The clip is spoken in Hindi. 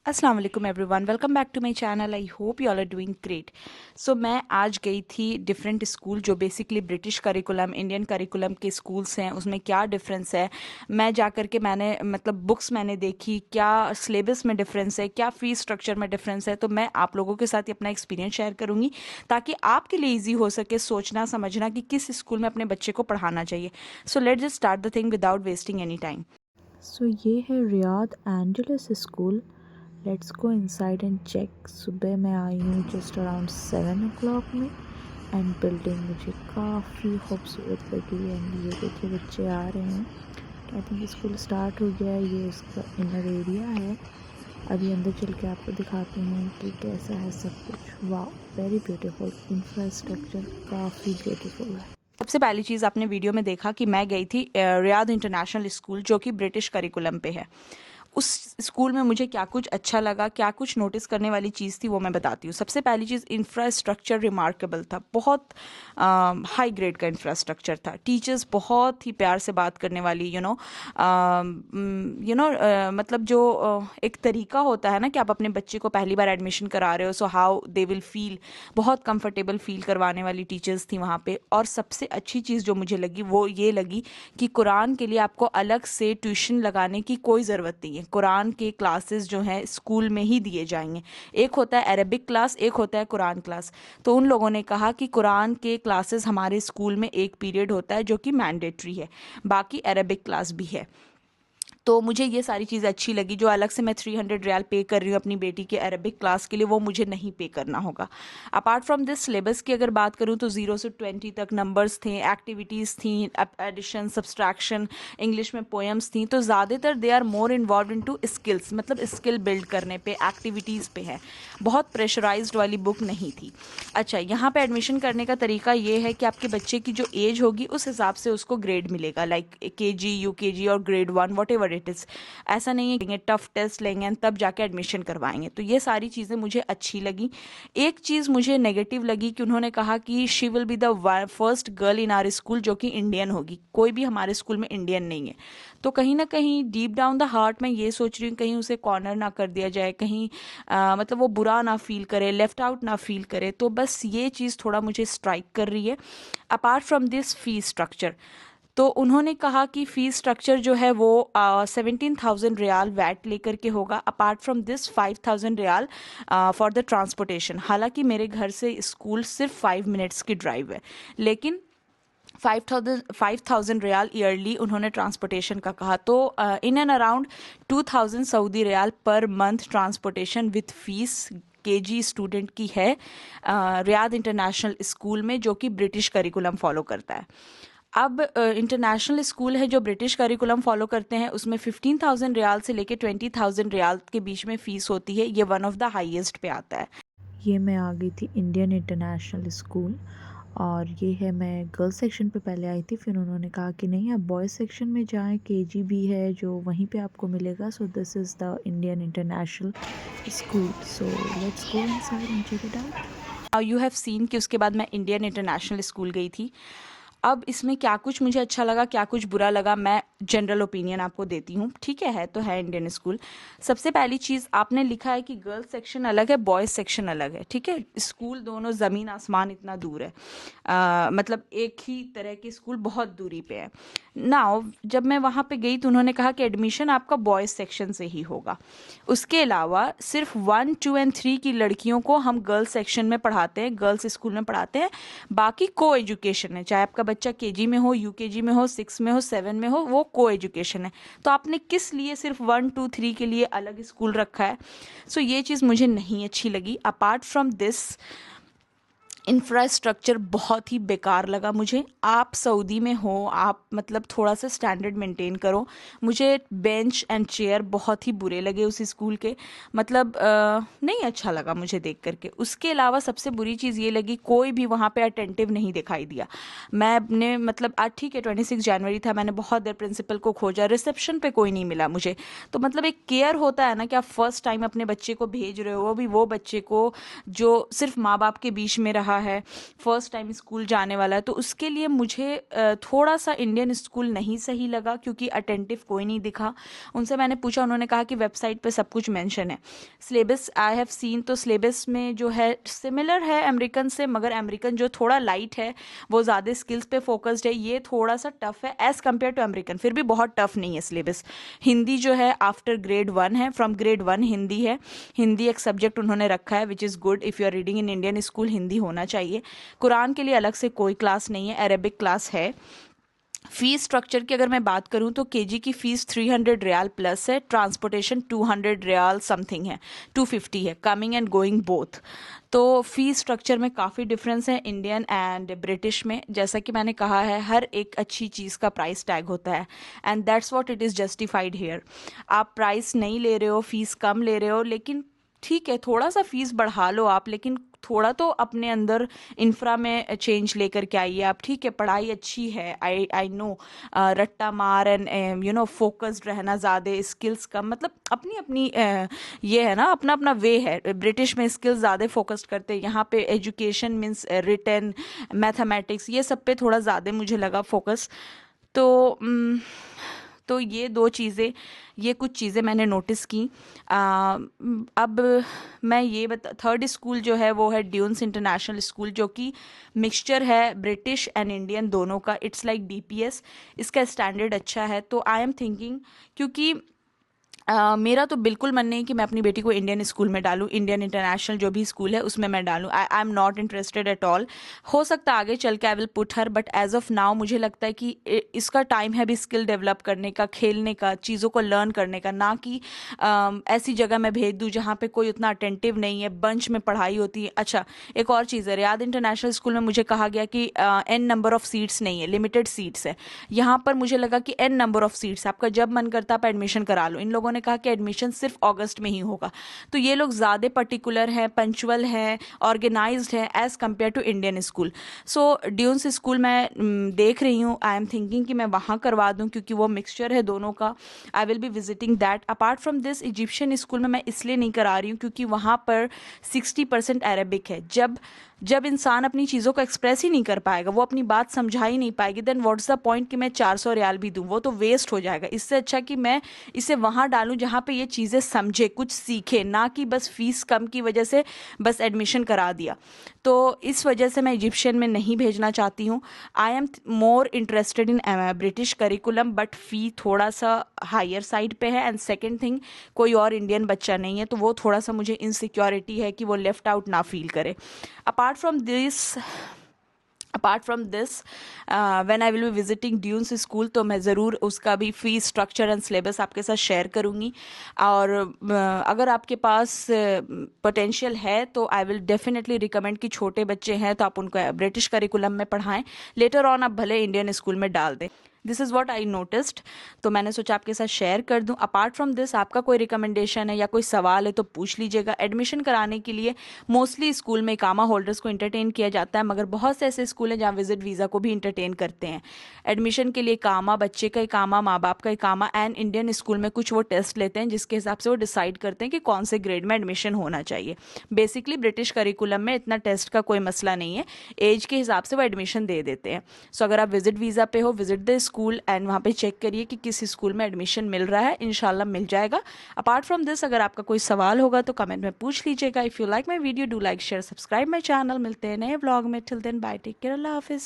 अस्सलाम वालेकुम everyone, welcome back to my channel. I hope you all are doing great. So मैं आज गई थी डिफरेंट स्कूल जो basically British curriculum Indian curriculum के स्कूल्स हैं, उसमें क्या डिफरेंस है। मैं जा कर के मैंने बुक्स मैंने देखी, क्या सिलेबस में डिफरेंस है, क्या फ़ीस स्ट्रक्चर में डिफरेंस है। तो मैं आप लोगों के साथ ही अपना एक्सपीरियंस शेयर करूँगी ताकि आपके लिए ईजी हो सके सोचना समझना कि किस स्कूल में अपने बच्चे को पढ़ाना चाहिए। So let's just start the thing without wasting any time. So ये है Riyadh Angels school. Let's go inside and check. सुबह मैं आई हूँ जस्ट अराउंड 7 o'clock में एंड बिल्डिंग मुझे काफ़ी खूबसूरत लगी। एंड ये देखिए बच्चे आ रहे हैं। आई थिंक स्कूल स्टार्ट हो गया है। ये उसका इनर एरिया है। अभी अंदर चल के आपको दिखाते हैं कि कैसा है सब कुछ। वाह, वेरी ब्यूटीफुल। इंफ्रास्ट्रक्चर काफ़ी ब्यूटीफुल है। सबसे पहली चीज़ आपने वीडियो में देखा कि मैं गई थी रियाद इंटरनेशनल स्कूल जो कि ब्रिटिश करिकुलम पे है। उस स्कूल में मुझे क्या कुछ अच्छा लगा, क्या कुछ नोटिस करने वाली चीज़ थी, वो मैं बताती हूँ। सबसे पहली चीज़, इंफ्रास्ट्रक्चर रिमार्केबल था। बहुत हाई ग्रेड का इंफ्रास्ट्रक्चर था। टीचर्स बहुत ही प्यार से बात करने वाली, मतलब जो एक तरीका होता है ना कि आप अपने बच्चे को पहली बार एडमिशन करा रहे हो, so how they will feel, बहुत कंफर्टेबल फील करवाने वाली टीचर्स थी वहाँ पे। और सबसे अच्छी चीज़ जो मुझे लगी वो ये लगी कि कुरान के लिए आपको अलग से ट्यूशन लगाने की कोई ज़रूरत नहीं है। कुरान के क्लासेस जो हैं स्कूल में ही दिए जाएंगे। एक होता है अरबिक क्लास, एक होता है कुरान क्लास। तो उन लोगों ने कहा कि कुरान के क्लासेस हमारे स्कूल में एक पीरियड होता है जो कि मैंडेटरी है, बाकी अरबिक क्लास भी है। तो मुझे ये सारी चीज़ें अच्छी लगी। जो अलग से मैं 300 रियाल पे कर रही हूँ अपनी बेटी के अरबिक क्लास के लिए, वो मुझे नहीं पे करना होगा। अपार्ट फ्रॉम दिस, सिलेबस की अगर बात करूँ तो 0 से 20 तक नंबर्स थे, एक्टिविटीज़ थी, एडिशन सब्सट्रैक्शन, इंग्लिश में पोएम्स थी। तो ज़्यादातर they are more involve in to skills, मतलब स्किल बिल्ड करने पे, एक्टिविटीज़ पे है। बहुत प्रेशराइज्ड वाली बुक नहीं थी। अच्छा, यहाँ पे एडमिशन करने का तरीका ये है कि आपके बच्चे की जो एज होगी उस हिसाब से उसको ग्रेड मिलेगा, लाइक केजी, यूकेजी और grade 1 what ever it is. ऐसा नहीं है कि टफ टेस्ट लेंगे and तब जाके एडमिशन करवाएंगे। तो ये सारी चीज़ें मुझे अच्छी लगी। एक चीज़ मुझे नेगेटिव लगी कि उन्होंने कहा कि she will be the first girl in are school जो कि इंडियन होगी। कोई भी हमारे स्कूल में इंडियन नहीं है। तो कहीं ना कहीं डीप डाउन द हार्ट मैं ये सोच रही हूँ कहीं उसे कॉर्नर ना कर दिया जाए, कहीं मतलब वो बुरा ना फील करे, लेफ्ट आउट ना फील करे। तो बस ये चीज़ थोड़ा मुझे स्ट्राइक कर रही है। Apart from this, fees structure, तो उन्होंने कहा कि फ़ीस स्ट्रक्चर जो है वो 17,000 रियाल वैट लेकर के होगा। Apart from this 5,000 riyal for the transportation. हालांकि मेरे घर से स्कूल सिर्फ 5 मिनट्स की ड्राइव है, लेकिन 5,000 रियाल ईयरली उन्होंने ट्रांसपोर्टेशन का कहा। तो in and around 2,000 Saudi riyal पर month transportation with fees KG student की है रियाद इंटरनेशनल स्कूल में, जो कि ब्रिटिश करिकुलम फॉलो करता है। अब इंटरनेशनल स्कूल है जो ब्रिटिश करिकुलम फॉलो करते हैं, उसमें 15,000 रियाल से लेके 20,000 रियाल के बीच में फ़ीस होती है। ये वन ऑफ द हाईएस्ट पे आता है। ये मैं आ गई थी इंडियन इंटरनेशनल स्कूल। और ये है, मैं गर्ल्स सेक्शन पे पहले आई थी, फिर उन्होंने कहा कि नहीं आप बॉयज़ सेक्शन में जाएं, केजी भी है जो वहीं पे आपको मिलेगा। So this is the Indian international school. So let's go inside and check it out. You have seen कि उसके बाद मैं इंडियन इंटरनेशनल स्कूल गई थी। अब इसमें क्या कुछ मुझे अच्छा लगा, क्या कुछ बुरा लगा, मैं जनरल ओपिनियन आपको देती हूँ। ठीक है तो है इंडियन स्कूल। सबसे पहली चीज़, आपने लिखा है कि गर्ल्स सेक्शन अलग है, बॉयज़ सेक्शन अलग है। ठीक है, स्कूल दोनों ज़मीन आसमान इतना दूर है। मतलब एक ही तरह के स्कूल बहुत दूरी पे है। नाउ जब मैं वहाँ पे गई तो उन्होंने कहा कि एडमिशन आपका बॉयज़ सेक्शन से ही होगा। उसके अलावा सिर्फ 1, 2 और 3 की लड़कियों को हम गर्ल्स सेक्शन में पढ़ाते हैं, गर्ल्स स्कूल में पढ़ाते हैं। बाकी को एजुकेशन है, चाहे आपका बच्चा केजी में हो, यूकेजी में हो, 6 में हो, 7 में हो, वो को एजुकेशन है। तो आपने किस लिए सिर्फ 1, 2, 3 के लिए अलग स्कूल रखा है? सो ये चीज़ मुझे नहीं अच्छी लगी। अपार्ट फ्रॉम दिस, इंफ्रास्ट्रक्चर बहुत ही बेकार लगा मुझे। आप सऊदी में हो, आप मतलब थोड़ा सा स्टैंडर्ड मेंटेन करो। मुझे बेंच एंड चेयर बहुत ही बुरे लगे उस स्कूल के, मतलब नहीं अच्छा लगा मुझे देख करके। उसके अलावा सबसे बुरी चीज़ ये लगी, कोई भी वहाँ पे अटेंटिव नहीं दिखाई दिया। मैंने मतलब आज ठीक है 26 जनवरी था, मैंने बहुत देर प्रिंसिपल को खोजा, रिसेप्शन पे कोई नहीं मिला मुझे। तो मतलब एक केयर होता है ना कि आप फर्स्ट टाइम अपने बच्चे को भेज रहे हो, वो भी वो बच्चे को जो सिर्फ माँ बाप के बीच में रहा रहा है, फर्स्ट टाइम स्कूल जाने वाला है, तो उसके लिए मुझे थोड़ा सा इंडियन स्कूल नहीं सही लगा, क्योंकि अटेंटिव कोई नहीं दिखा। उनसे मैंने पूछा, उन्होंने कहा कि वेबसाइट पे सब कुछ मेंशन है। सिलेबस आई हैव सीन, तो सिलेबस में जो है सिमिलर है अमेरिकन से, मगर अमेरिकन जो थोड़ा लाइट है वो ज़्यादा स्किल्स पे फोकस्ड है, ये थोड़ा सा टफ है एज़ कम्पेयर टू अमेरिकन। फिर भी बहुत टफ नहीं है सिलेबस। हिंदी जो है आफ्टर ग्रेड 1 है, फ्रॉम ग्रेड 1 हिंदी है। हिंदी एक सब्जेक्ट उन्होंने रखा है, which is good. If you are reading in Indian school Hindi होना चाहिए। कुरान के लिए अलग से कोई क्लास नहीं है, अरेबिक क्लास है। फीस स्ट्रक्चर की अगर मैं बात करूं तो केजी की फ़ीस 300 रियाल प्लस है, ट्रांसपोर्टेशन 200 रियाल समथिंग है, 250 है, कमिंग एंड गोइंग बोथ। तो फीस स्ट्रक्चर में काफ़ी डिफरेंस है इंडियन एंड ब्रिटिश में। जैसा कि मैंने कहा है, हर एक अच्छी चीज़ का प्राइस टैग होता है, and that's what it is justified here. आप प्राइस नहीं ले रहे हो, फीस कम ले रहे हो, लेकिन ठीक है, थोड़ा सा फीस बढ़ा लो आप, लेकिन थोड़ा तो अपने अंदर इंफ्रा में चेंज लेकर के आइए आप। ठीक है, पढ़ाई अच्छी है, आई नो, रट्टा मार एंड यू नो फोकस्ड रहना ज़्यादा, स्किल्स कम, मतलब अपनी अपनी ये है ना, अपना अपना वे है। ब्रिटिश में स्किल्स ज़्यादा फोकस्ड करते हैं, यहाँ पे एजुकेशन मीन्स रिटन, मैथमेटिक्स, ये सब पे थोड़ा ज़्यादा मुझे लगा फोकस। तो तो ये दो चीज़ें, ये कुछ चीज़ें मैंने नोटिस की। अब मैं ये थर्ड स्कूल जो है वो है ड्यून्स इंटरनेशनल स्कूल, जो कि मिक्सचर है ब्रिटिश एंड इंडियन दोनों का। It's like DPS. इसका स्टैंडर्ड अच्छा है, तो आई एम थिंकिंग, क्योंकि मेरा तो बिल्कुल मन नहीं कि मैं अपनी बेटी को इंडियन स्कूल में डालूं, इंडियन इंटरनेशनल जो भी स्कूल है उसमें मैं डालूं। I am not interested at all. हो सकता है आगे चल के I will put her, but as of now मुझे लगता है कि इसका टाइम है भी स्किल डेवलप करने का, खेलने का, चीज़ों को लर्न करने का, ना कि ऐसी जगह मैं भेज दूँ जहाँ पे कोई उतना अटेंटिव नहीं है, बंच में पढ़ाई होती है। अच्छा, एक और चीज़ है, रियाद इंटरनेशनल स्कूल में मुझे कहा गया कि एन नंबर ऑफ सीट्स नहीं है, लिमिटेड सीट्स है। यहाँ पर मुझे लगा कि एन नंबर ऑफ सीट्स, आपका जब मन करता आप एडमिशन करा लो। इन लोगों ने कहा कि एडमिशन सिर्फ अगस्त में ही होगा। तो ये लोग ज़्यादा पर्टिकुलर हैं, पंचुअल हैं, ऑर्गेनाइज्ड हैं as compare to Indian school. So ड्यून्स स्कूल मैं देख रही हूँ, आई एम थिंकिंग कि मैं वहाँ करवा दूँ, क्योंकि वो मिक्सचर है दोनों का। I will be visiting that. Apart from this, Egyptian school में मैं इसलिए नहीं करा रही हूँ क्योंकि वहाँ पर 60% अरेबिक है। जब इंसान अपनी चीज़ों को एक्सप्रेस ही नहीं कर पाएगा, वो अपनी बात समझा ही नहीं पाएगी, देन व्हाट्स द पॉइंट कि मैं 400 रियाल भी दूँ, वो तो वेस्ट हो जाएगा। इससे अच्छा कि मैं इसे वहाँ डालूँ जहाँ पे ये चीज़ें समझे, कुछ सीखे, ना कि बस फीस कम की वजह से बस एडमिशन करा दिया। तो इस वजह से मैं इजिप्शियन में नहीं भेजना चाहती हूँ। I am more interested in British curriculum, but fee थोड़ा सा हायर साइड पे है, एंड सेकेंड थिंग, कोई और इंडियन बच्चा नहीं है, तो वो थोड़ा सा मुझे इनसिक्योरिटी है कि वो लेफ्ट आउट ना फील करे। Apart from this when I will be visiting dunes school, तो मैं ज़रूर उसका भी फीस स्ट्रक्चर एंड सिलेबस आपके साथ शेयर करूँगी। और अगर आपके पास पोटेंशियल है तो आई विल डेफिनेटली रिकमेंड कि छोटे बच्चे हैं तो आप उनको ब्रिटिश करिकुलम में पढ़ाएं, लेटर ऑन आप भले इंडियन स्कूल में डाल दें। This is what I noticed, तो मैंने सोचा आपके साथ शेयर कर दूं। अपार्ट फ्रॉम दिस, आपका कोई रिकमेंडेशन है या कोई सवाल है तो पूछ लीजिएगा। एडमिशन कराने के लिए मोस्टली स्कूल में इकामा होल्डर्स को इंटरटेन किया जाता है, मगर बहुत से ऐसे स्कूल हैं जहाँ विजिट वीज़ा को भी इंटरटेन करते हैं। एडमिशन के लिए इकामा, बच्चे का इकामा, माँ बाप का इकामा, एंड इंडियन स्कूल में कुछ वो टेस्ट लेते हैं जिसके हिसाब से वो डिसाइड करते हैं कि कौन से ग्रेड में एडमिशन होना चाहिए। बेसिकली ब्रिटिश करिकुलम में इतना टेस्ट का कोई मसला नहीं है, एज के हिसाब से वो एडमिशन दे देते हैं। सो अगर आप विजिट वीज़ा पे हो, विजिट द स्कूल एंड वहाँ पे चेक करिए कि किस स्कूल में एडमिशन मिल रहा है, इंशाल्लाह मिल जाएगा। अपार्ट फ्रॉम दिस, अगर आपका कोई सवाल होगा तो कमेंट में पूछ लीजिएगा। If you like my video, do like, share, subscribe my channel. मिलते हैं नए व्लॉग में। Till then bye, take care, अल्लाह हाफिज़।